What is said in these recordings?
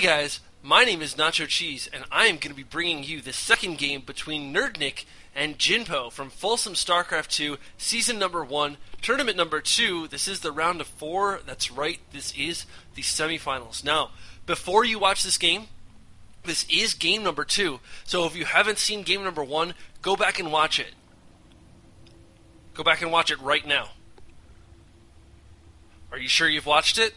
guys, my name is Nacho Cheese, and I am going to be bringing you the second game between Nerdnic and Jinpo from Folsom StarCraft 2, Season Number 1, Tournament Number 2. This is the round of 4. That's right, this is the Semifinals. Now, before you watch this game, this is game number 2, so if you haven't seen game number 1, go back and watch it. Go back and watch it right now. Are you sure you've watched it?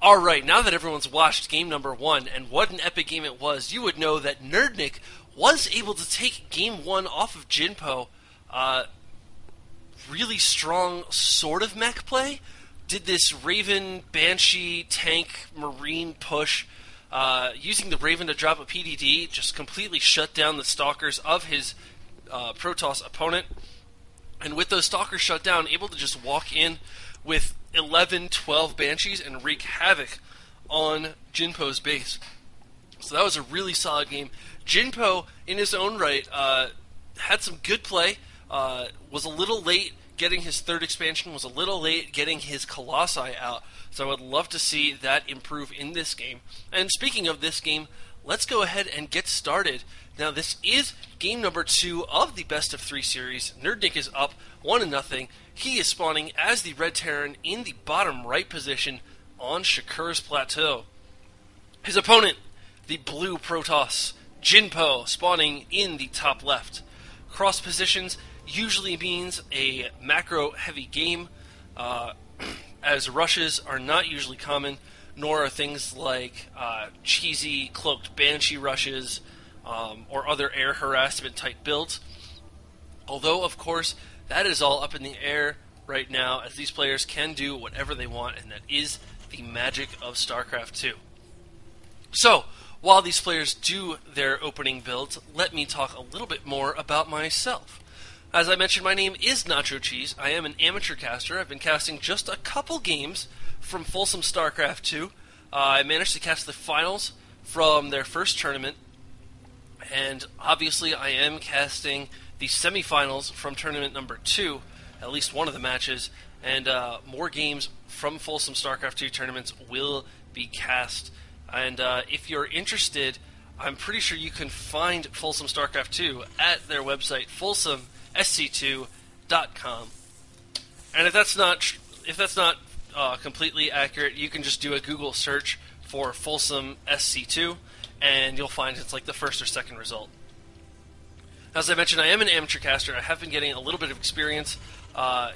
Alright, now that everyone's watched game number 1, and what an epic game it was, you would know that Nerdnic was able to take game 1 off of Jinpo. Really strong sort of mech play. Did this Raven, Banshee, Tank, Marine push, using the Raven to drop a PDD, just completely shut down the Stalkers of his Protoss opponent. And with those Stalkers shut down, able to just walk in with 11, 12 Banshees and wreak havoc on Jinpo's base. So that was a really solid game. Jinpo, in his own right, had some good play, was a little late getting his third expansion, was a little late getting his Colossi out, so I would love to see that improve in this game. And speaking of this game, let's go ahead and get started. Now, this is game number 2 of the best of 3 series. Nerdnic is up 1-0. He is spawning as the Red Terran in the bottom right position on Shakur's Plateau. His opponent, the blue Protoss, Jinpo, spawning in the top left. Cross positions usually means a macro-heavy game, as rushes are not usually common, nor are things like cheesy cloaked Banshee rushes, or other air harassment type builds. Although, of course, that is all up in the air right now, as these players can do whatever they want, and that is the magic of StarCraft 2. So, while these players do their opening builds, let me talk a little bit more about myself. As I mentioned, my name is Nacho Cheese. I am an amateur caster. I've been casting just a couple games from Folsom StarCraft 2. I managed to cast the finals from their first tournament, and obviously I am casting the semifinals from tournament number 2, at least one of the matches, and more games from Folsom StarCraft 2 tournaments will be cast. And if you're interested, I'm pretty sure you can find Folsom StarCraft 2 at their website, folsomsc2.com. And if that's not completely accurate, you can just do a Google search for Folsom SC2, and you'll find it's like the first or second result. As I mentioned, I am an amateur caster. I have been getting a little bit of experience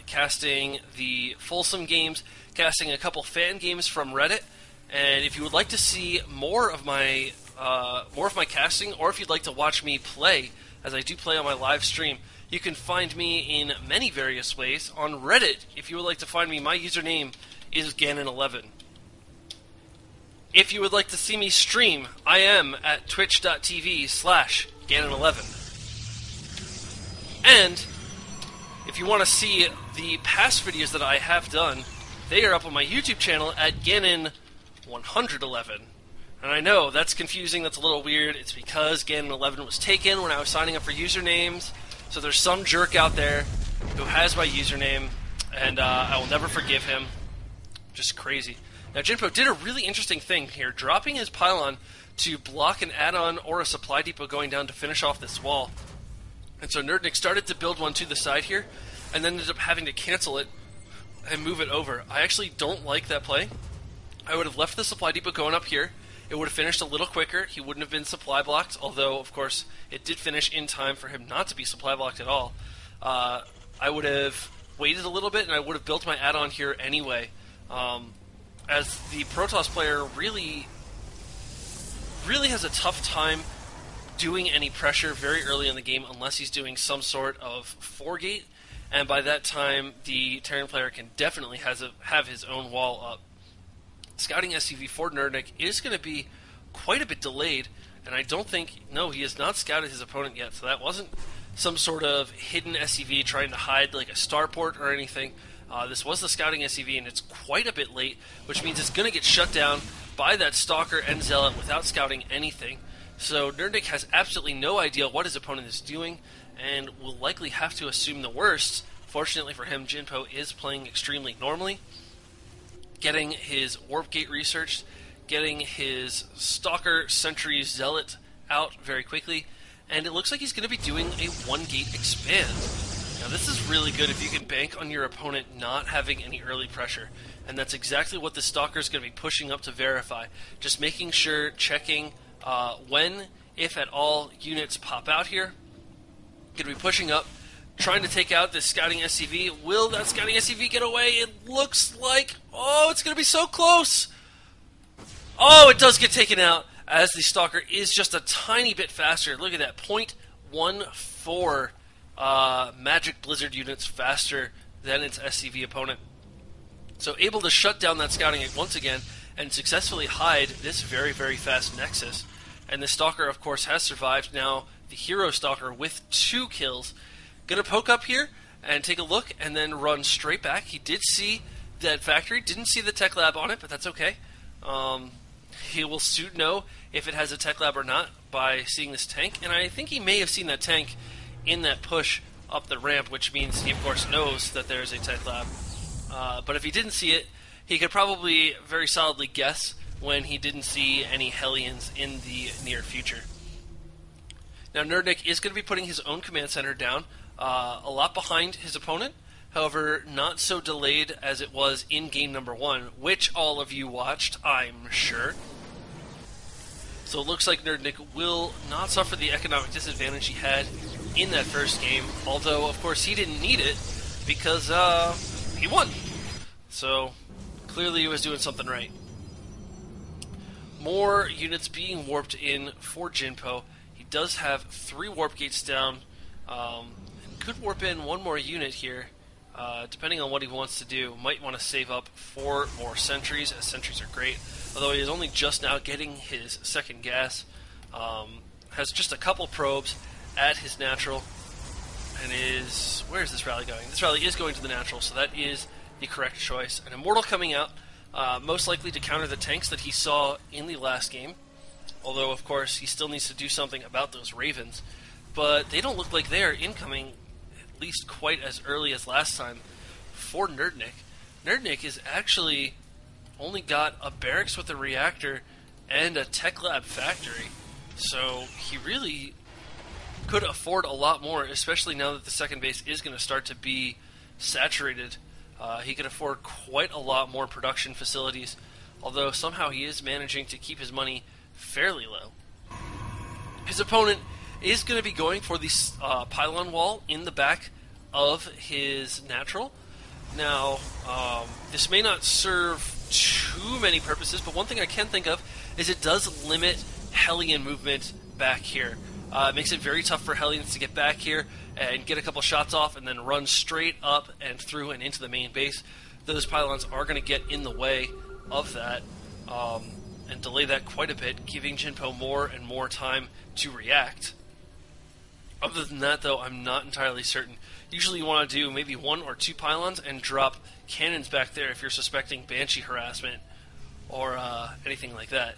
casting the Folsom games, casting a couple fan games from Reddit, and if you would like to see more of my casting, or if you'd like to watch me play, as I do play on my live stream, you can find me in many various ways. On Reddit, if you would like to find me, my username is Ganon11. If you would like to see me stream, I am at twitch.tv/Ganon11. And if you want to see the past videos that I have done, they are up on my YouTube channel at Ganon111. And I know, that's confusing, that's a little weird. It's because Ganon11 was taken when I was signing up for usernames. So there's some jerk out there who has my username, and I will never forgive him. Just crazy. Now, Jinpo did a really interesting thing here, dropping his pylon to block an add-on or a supply depot going down to finish off this wall. And so Nerdnic started to build one to the side here, and then ended up having to cancel it and move it over. I actually don't like that play. I would have left the supply depot going up here. It would have finished a little quicker. He wouldn't have been supply blocked, although, of course, it did finish in time for him not to be supply blocked at all. I would have waited a little bit, and I would have built my add-on here anyway. As the Protoss player really has a tough time doing any pressure very early in the game unless he's doing some sort of 4-gate, and by that time the Terran player can definitely have his own wall up. Scouting SCV for Nerdnic is going to be quite a bit delayed, and I don't think, no, he has not scouted his opponent yet, so that wasn't some sort of hidden SCV trying to hide like a starport or anything. This was the scouting SCV, and it's quite a bit late, which means it's going to get shut down by that Stalker and Zealot without scouting anything. So Nerdnic has absolutely no idea what his opponent is doing, and will likely have to assume the worst. Fortunately for him, Jinpo is playing extremely normally, getting his warp gate researched, getting his Stalker Sentry Zealot out very quickly, and it looks like he's going to be doing a 1-gate expand. Now this is really good if you can bank on your opponent not having any early pressure, and that's exactly what the Stalker is going to be pushing up to verify. Just making sure, checking when, if at all, units pop out here. Going to be pushing up, trying to take out this scouting SCV. Will that scouting SCV get away? It looks like, oh, it's going to be so close. Oh, it does get taken out, as the Stalker is just a tiny bit faster. Look at that, 0.14 Magic Blizzard units faster than its SCV opponent. So able to shut down that scouting once again and successfully hide this very, very fast Nexus. And the Stalker, of course, has survived. Now the Hero Stalker with 2 kills. Gonna poke up here and take a look and then run straight back. He did see that factory, didn't see the tech lab on it, but that's okay. He will soon know if it has a tech lab or not by seeing this tank, and I think he may have seen that tank in that push up the ramp, which means he of course knows that there's a tech lab. But if he didn't see it, he could probably very solidly guess when he didn't see any Hellions in the near future. Now nerdnic is going to be putting his own command center down, a lot behind his opponent. However, not so delayed as it was in game number 1, which all of you watched, I'm sure. So it looks like nerdnic will not suffer the economic disadvantage he had in that first game, although, of course, he didn't need it because he won. So clearly he was doing something right. More units being warped in for Jinpo. He does have 3 warp gates down, and could warp in 1 more unit here. Depending on what he wants to do, might want to save up 4 more sentries, as sentries are great. Although he is only just now getting his second gas, has just a couple probes at his natural, and is... where is this rally going? This rally is going to the natural, so that is the correct choice. An Immortal coming out, most likely to counter the tanks that he saw in the last game. Although, of course, he still needs to do something about those Ravens. But they don't look like they are incoming at least quite as early as last time for nerdnic. Nerdnic is actually only got a barracks with a reactor and a tech lab factory. So he really could afford a lot more, especially now that the second base is going to start to be saturated. He could afford quite a lot more production facilities, although somehow he is managing to keep his money fairly low. His opponent is going to be going for the pylon wall in the back of his natural. Now, this may not serve too many purposes, but one thing I can think of is it does limit Hellion movement back here. It makes it very tough for Hellions to get back here and get a couple shots off and then run straight up and through and into the main base. Those pylons are going to get in the way of that and delay that quite a bit, giving Jinpo more and more time to react. Other than that, though, I'm not entirely certain. Usually you want to do maybe 1 or 2 pylons and drop cannons back there if you're suspecting Banshee harassment or anything like that.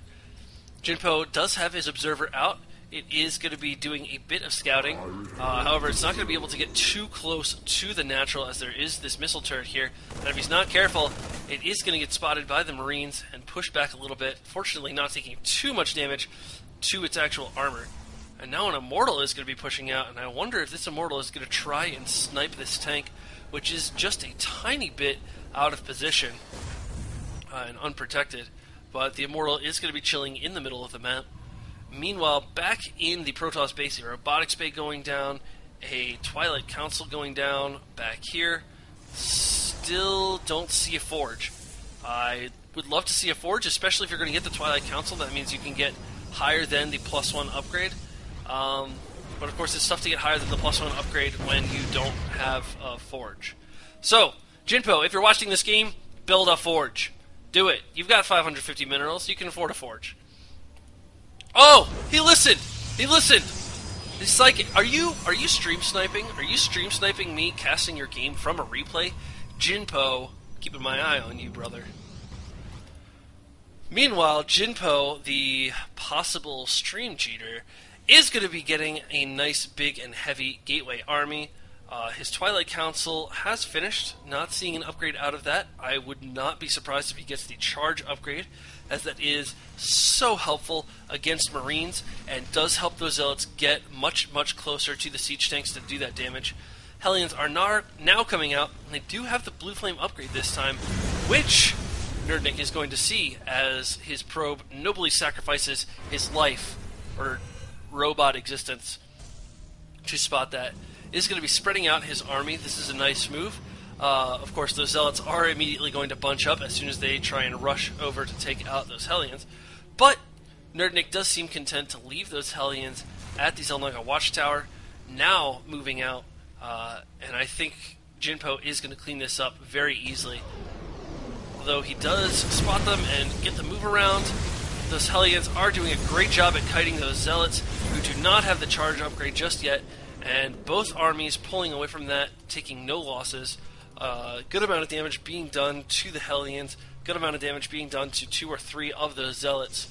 Jinpo does have his observer out. It is going to be doing a bit of scouting. However, it's not going to be able to get too close to the natural as there is this missile turret here. And if he's not careful, it is going to get spotted by the Marines and pushed back a little bit. Fortunately, not taking too much damage to its actual armor. And now an Immortal is going to be pushing out, and I wonder if this Immortal is going to try and snipe this tank, which is just a tiny bit out of position and unprotected. But the Immortal is going to be chilling in the middle of the map. Meanwhile, back in the Protoss base, a Robotics Bay going down, a Twilight Council going down back here. Still don't see a Forge. I would love to see a Forge, especially if you're going to get the Twilight Council. That means you can get higher than the +1 upgrade. But of course, it's tough to get higher than the +1 upgrade when you don't have a Forge. So, Jinpo, if you're watching this game, build a Forge. Do it. You've got 550 minerals. You can afford a Forge. Oh, he listened. He listened. It's like, are you stream sniping? Are you stream sniping me casting your game from a replay? Jinpo, keeping my eye on you, brother. Meanwhile, Jinpo, the possible stream cheater, is going to be getting a nice, big, and heavy Gateway army. His Twilight Council has finished, not seeing an upgrade out of that. I would not be surprised if he gets the Charge upgrade, as that is so helpful against Marines and does help those Zealots get much, much closer to the Siege Tanks to do that damage. Hellions are now coming out, and they do have the Blue Flame upgrade this time, which nerdnic is going to see as his probe nobly sacrifices his life, or robot existence, to spot that. Is going to be spreading out his army. This is a nice move. Of course, those Zealots are immediately going to bunch up as soon as they try and rush over to take out those Hellions. But nerdnic does seem content to leave those Hellions at the Xel'Naga Watchtower, now moving out. And I think Jinpo is going to clean this up very easily. Although he does spot them and get the move around, those Hellions are doing a great job at kiting those Zealots who do not have the Charge upgrade just yet. And both armies pulling away from that, taking no losses. Good amount of damage being done to the Hellions. Good amount of damage being done to 2 or 3 of those Zealots.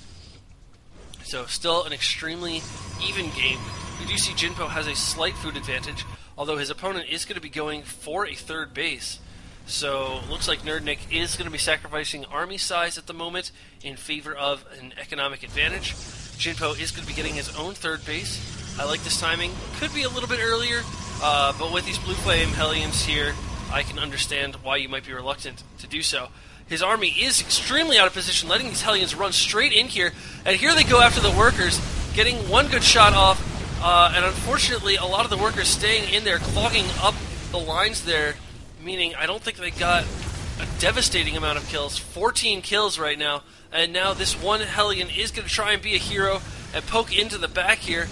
So still an extremely even game. We do see Jinpo has a slight food advantage, although his opponent is going to be going for a third base. So looks like nerdnic is going to be sacrificing army size at the moment in favor of an economic advantage. Jinpo is going to be getting his own third base. I like this timing. Could be a little bit earlier, but with these Blue Flame Hellions here, I can understand why you might be reluctant to do so. His army is extremely out of position, letting these Hellions run straight in here, and here they go after the workers, getting one good shot off, and unfortunately a lot of the workers staying in there, clogging up the lines there, meaning I don't think they got a devastating amount of kills. 14 kills right now, and now this one Hellion is going to try and be a hero and poke into the back here.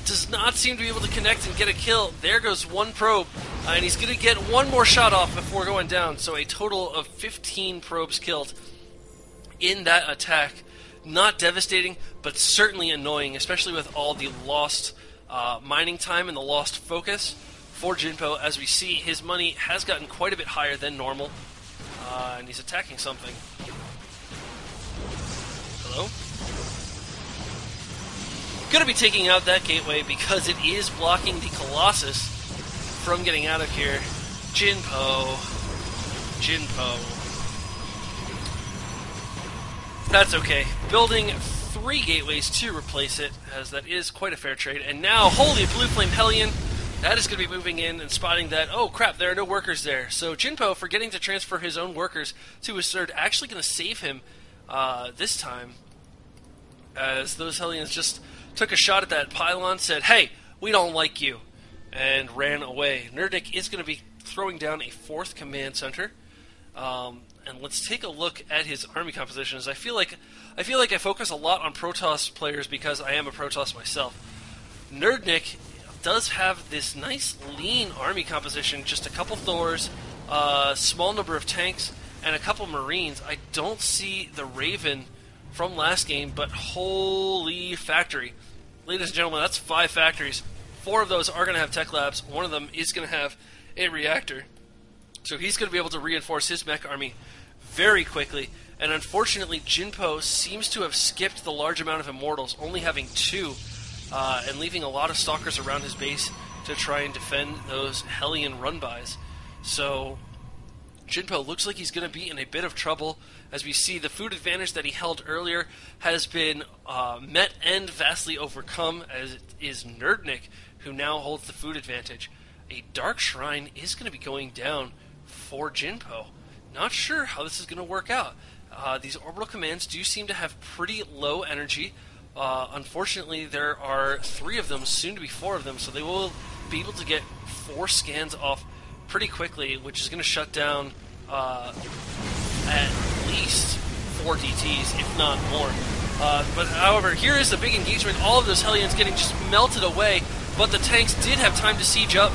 Does not seem to be able to connect and get a kill. There goes one probe, and he's going to get one more shot off before going down. So a total of 15 probes killed in that attack. Not devastating, but certainly annoying, especially with all the lost mining time and the lost focus for Jinpo. As we see, his money has gotten quite a bit higher than normal, and he's attacking something. Hello? Going to be taking out that gateway because it is blocking the Colossus from getting out of here. Jinpo. That's okay. Building 3 gateways to replace it, as that is quite a fair trade. And now, holy Blue Flame Hellion, that is going to be moving in and spotting that, oh crap, there are no workers there. So Jinpo, forgetting to transfer his own workers to his third, actually going to save him this time, as those Hellions just took a shot at that pylon, said, hey, we don't like you, and ran away. nerdnic is going to be throwing down a 4th command center, and let's take a look at his army composition. As I feel like I focus a lot on Protoss players because I am a Protoss myself. nerdnic does have this nice lean army composition, just a couple Thors, small number of tanks, and a couple Marines. I don't see the Raven from last game, but holy factory. Ladies and gentlemen, that's 5 factories. 4 of those are going to have tech labs. One of them is going to have a reactor. So he's going to be able to reinforce his mech army very quickly. And unfortunately, Jinpo seems to have skipped the large amount of Immortals, only having 2, and leaving a lot of Stalkers around his base to try and defend those Hellion run-bys. So Jinpo looks like he's going to be in a bit of trouble. As we see, the food advantage that he held earlier has been met and vastly overcome, as it is nerdnic who now holds the food advantage. A Dark Shrine is going to be going down for Jinpo. Not sure how this is going to work out. These orbital commands do seem to have pretty low energy. Unfortunately, there are 3 of them, soon to be 4 of them, so they will be able to get 4 scans off pretty quickly, which is going to shut down at least 4 DTs, if not more. But however, here is a big engagement. All of those Hellions getting just melted away, but the tanks did have time to siege up.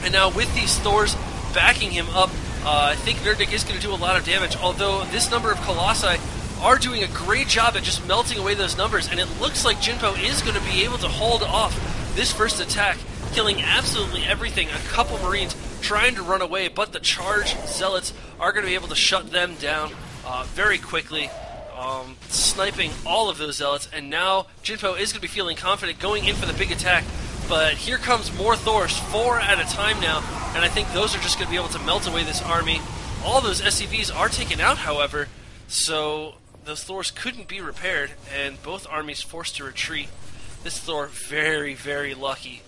And now with these Thors backing him up, I think nerdnic is going to do a lot of damage, although this number of Colossi are doing a great job at just melting away those numbers, and it looks like Jinpo is going to be able to hold off this first attack, killing absolutely everything. A couple Marines trying to run away, but the charged Zealots are going to be able to shut them down very quickly, sniping all of those Zealots. And now Jinpo is going to be feeling confident going in for the big attack. But here comes more Thors, 4 at a time now, and I think those are just going to be able to melt away this army. All those SCVs are taken out, however, so those Thors couldn't be repaired, and both armies forced to retreat. This Thor very, very lucky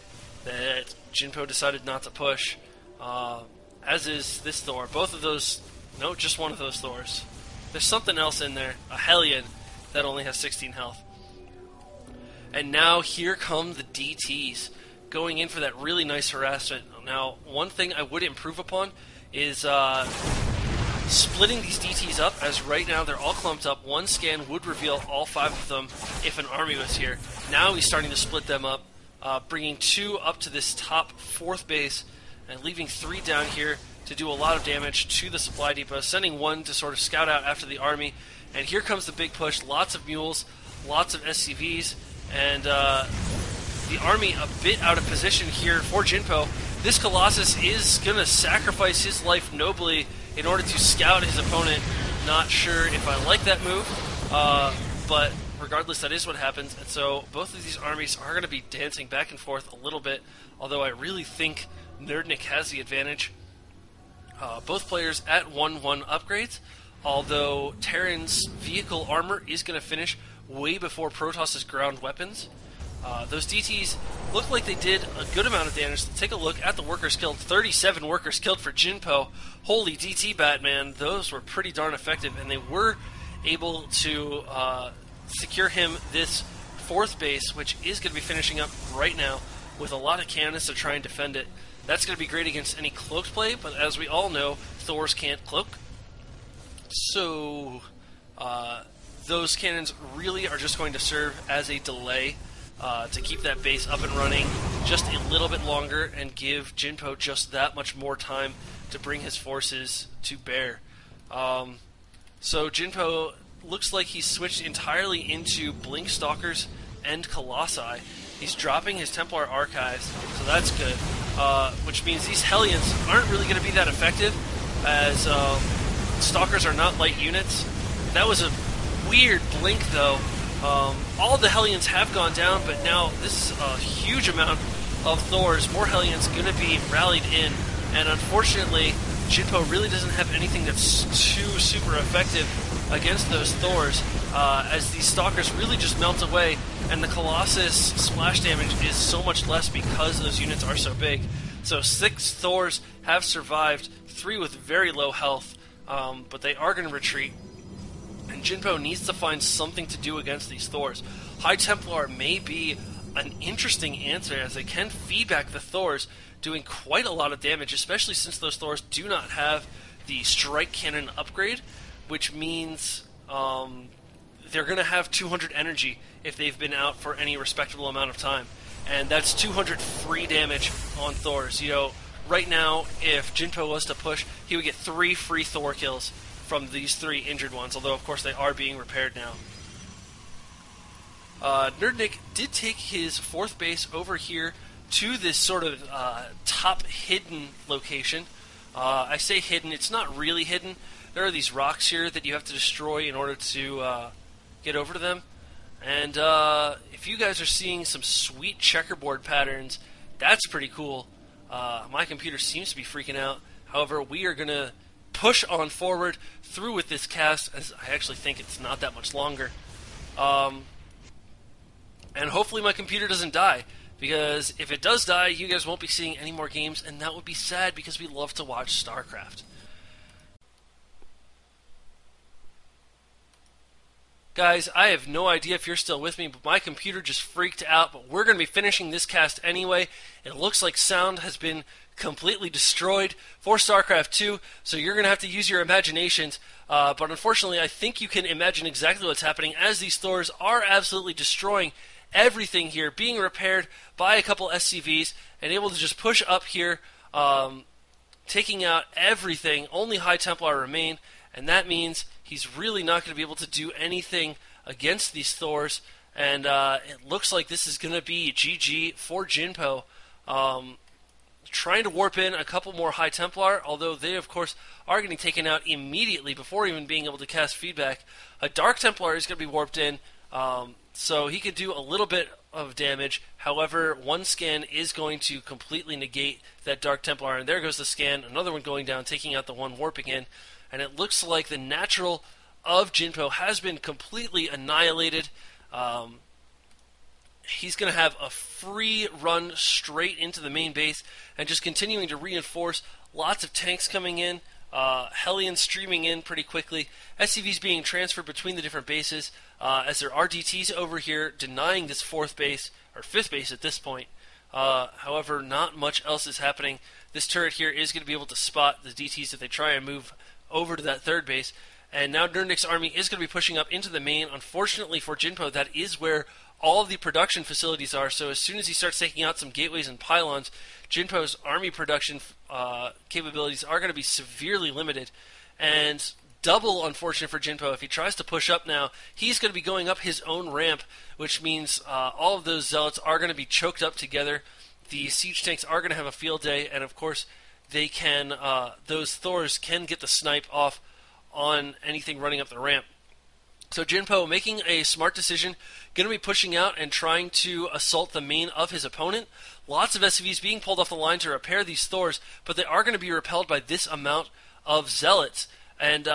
that Jinpo decided not to push, as is this Thor. Both of those, no, just one of those Thors. There's something else in there, a Hellion that only has 16 health. And now here come the DTs, going in for that really nice harassment. Now, one thing I would improve upon is splitting these DTs up, as right now they're all clumped up. One scan would reveal all 5 of them if an army was here. Now he's starting to split them up, bringing 2 up to this top 4th base, and leaving 3 down here to do a lot of damage to the supply depot, sending 1 to sort of scout out after the army. And here comes the big push, lots of mules, lots of SCVs, and the army a bit out of position here for Jinpo. This Colossus is going to sacrifice his life nobly in order to scout his opponent. Not sure if I like that move, but regardless, that is what happens. And so both of these armies are going to be dancing back and forth a little bit, although I really think nerdnic has the advantage. Both players at 1-1 upgrades, although Terran's vehicle armor is going to finish way before Protoss's ground weapons. Those DTs look like they did a good amount of damage. Let's take a look at the workers killed. 37 workers killed for Jinpo. Holy DT Batman, those were pretty darn effective, and they were able to secure him this 4th base, which is going to be finishing up right now with a lot of cannons to try and defend it. That's going to be great against any cloaked play, but as we all know, Thors can't cloak. So those cannons really are just going to serve as a delay to keep that base up and running just a little bit longer and give Jinpo just that much more time to bring his forces to bear. So Jinpo looks like he's switched entirely into Blink Stalkers and Colossi. He's dropping his Templar Archives, so that's good. Which means these Hellions aren't really going to be that effective, as Stalkers are not light units. That was a weird blink, though. All the Hellions have gone down, but now this is a huge amount of Thors. More Hellions going to be rallied in, and unfortunately, Jinpo really doesn't have anything that's too super effective against those Thors, as these Stalkers really just melt away, and the Colossus splash damage is so much less because those units are so big. So 6 Thors have survived, 3 with very low health, but they are going to retreat. And Jinpo needs to find something to do against these Thors. High Templar may be an interesting answer, as they can feedback the Thors, doing quite a lot of damage, especially since those Thors do not have the Strike Cannon upgrade, which means they're going to have 200 energy if they've been out for any respectable amount of time. And that's 200 free damage on Thors. You know, right now, if Jinpo was to push, he would get 3 free Thor kills from these 3 injured ones, although of course they are being repaired now. nerdnic did take his 4th base over here to this sort of top hidden location. I say hidden, it's not really hidden. There are these rocks here that you have to destroy in order to get over to them. And if you guys are seeing some sweet checkerboard patterns, that's pretty cool. My computer seems to be freaking out. However, we are going to push on forward through with this cast, as I actually think it's not that much longer. And hopefully my computer doesn't die, because if it does die, you guys won't be seeing any more games, and that would be sad because we love to watch StarCraft. Guys, I have no idea if you're still with me, but my computer just freaked out, but we're going to be finishing this cast anyway. It looks like sound has been completely destroyed for StarCraft 2, so you're going to have to use your imaginations. But unfortunately, I think you can imagine exactly what's happening, as these Thors are absolutely destroying everything here, being repaired by a couple SCVs, and able to just push up here, taking out everything. Only High Templar remain, and that means he's really not going to be able to do anything against these Thors, and it looks like this is going to be GG for Jinpo. Trying to warp in a couple more High Templar, although they, of course, are getting taken out immediately before even being able to cast feedback. A Dark Templar is going to be warped in, so he could do a little bit of damage. However, one scan is going to completely negate that Dark Templar, and there goes the scan. Another one going down, taking out the one warping in, and it looks like the natural of Jinpo has been completely annihilated. He's going to have a free run straight into the main base and just continuing to reinforce. Lots of tanks coming in, Hellions streaming in pretty quickly, SCVs being transferred between the different bases, as there are DTs over here denying this fourth base, or fifth base at this point. However, not much else is happening. This turret here is going to be able to spot the DTs if they try and move over to that third base. And now nerdnic's army is going to be pushing up into the main. Unfortunately for Jinpo, that is where all of the production facilities are. So as soon as he starts taking out some gateways and pylons, Jinpo's army production capabilities are going to be severely limited. And double unfortunate for Jinpo. If he tries to push up now, he's going to be going up his own ramp, which means all of those zealots are going to be choked up together. The siege tanks are going to have a field day, and of course, they can those Thors can get the snipe off on anything running up the ramp. So Jinpo making a smart decision, going to be pushing out and trying to assault the main of his opponent. Lots of SCVs being pulled off the line to repair these Thors, but they are going to be repelled by this amount of zealots. And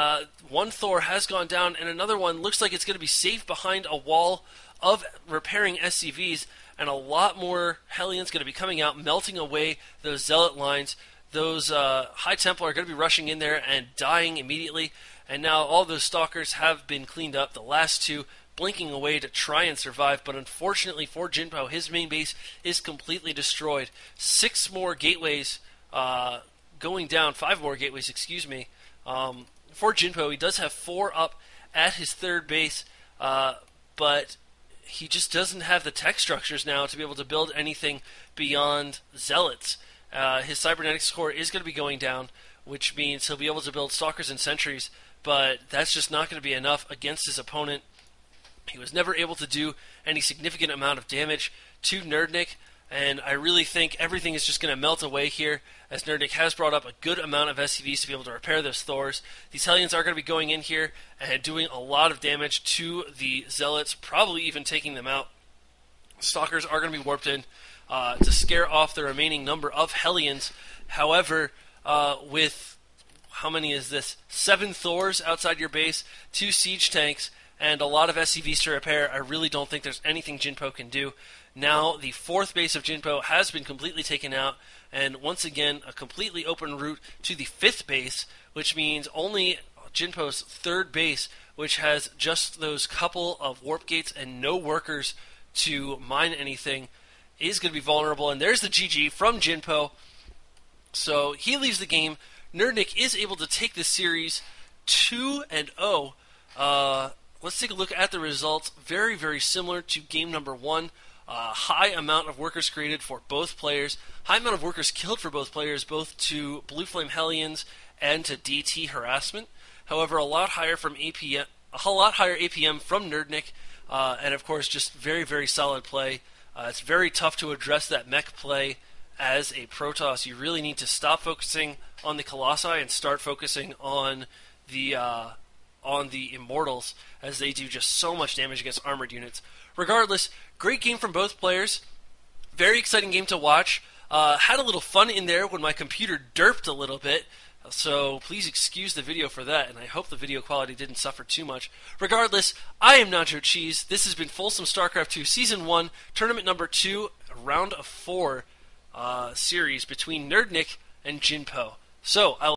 one Thor has gone down, and another one looks like it's going to be safe behind a wall of repairing SCVs, and a lot more Hellions going to be coming out, melting away those zealot lines. Those High Templar are going to be rushing in there and dying immediately. And now all those Stalkers have been cleaned up. The last two blinking away to try and survive. But unfortunately for Jinpo, his main base is completely destroyed. 6 more gateways going down. 5 more gateways, excuse me. For Jinpo, he does have 4 up at his third base. But he just doesn't have the tech structures now to be able to build anything beyond Zealots. His cybernetics core is going to be going down, which means he'll be able to build Stalkers and Sentries, but that's just not going to be enough against his opponent. He was never able to do any significant amount of damage to nerdnic, and I really think everything is just going to melt away here, as nerdnic has brought up a good amount of SCVs to be able to repair those Thors. These Hellions are going to be going in here and doing a lot of damage to the Zealots, probably even taking them out. Stalkers are going to be warped in to scare off the remaining number of Hellions. However, with, how many is this? 7 Thors outside your base, 2 siege tanks, and a lot of SCVs to repair, I really don't think there's anything Jinpo can do. Now, the 4th base of Jinpo has been completely taken out, and once again, a completely open route to the 5th base, which means only Jinpo's 3rd base, which has just those couple of warp gates and no workers to mine anything, is going to be vulnerable. And there's the GG from Jinpo. So he leaves the game. nerdnic is able to take this series 2-0. Let's take a look at the results. Very, very similar to game number 1. High amount of workers created for both players. High amount of workers killed for both players, both to Blue Flame Hellions and to DT harassment. However, a lot higher APM from nerdnic, and of course, just very, very solid play. It's very tough to address that mech play as a Protoss. You really need to stop focusing on the Colossi and start focusing on the Immortals, as they do just so much damage against armored units. Regardless, great game from both players. Very exciting game to watch. Had a little fun in there when my computer derped a little bit, so please excuse the video for that, and I hope the video quality didn't suffer too much. Regardless, I am Nacho Cheese. This has been Folsom StarCraft 2 Season 1, Tournament Number 2, Round of 4 series between nerdnic and Jinpo. So, I'll